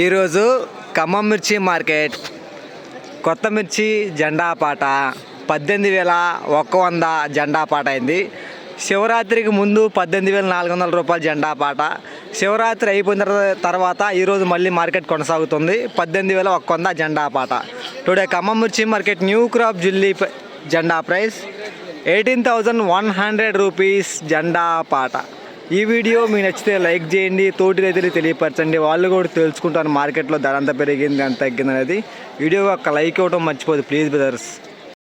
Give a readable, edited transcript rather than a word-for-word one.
ఈరోజు ఖమ్మం మిర్చి మార్కెట్ కొత్త మిర్చి జెండా పాట 18,100 జెండా పాట అయింది. శివరాత్రికి ముందు 18,400 రూపాయల జెండా పాట. శివరాత్రి అయిపోయిన తర్వాత ఈరోజు మళ్ళీ మార్కెట్ కొనసాగుతుంది. 18,100 జెండా పాట. టుడే ఖమ్మం మిర్చి మార్కెట్ న్యూ క్రాప్ జిల్లీ జెండా ప్రైస్ 18,100 రూపీస్ జెండా పాట. ఈ వీడియో మీకు నచ్చితే లైక్ చేయండి, తోటి రైతులు తెలియపరచండి, వాళ్ళు కూడా తెలుసుకుంటారు మార్కెట్లో ధర అంత పెరిగింది అంత తగ్గింది అనేది. వీడియో ఒక లైక్ ఇవ్వడం మర్చిపోదు ప్లీజ్ బ్రదర్స్.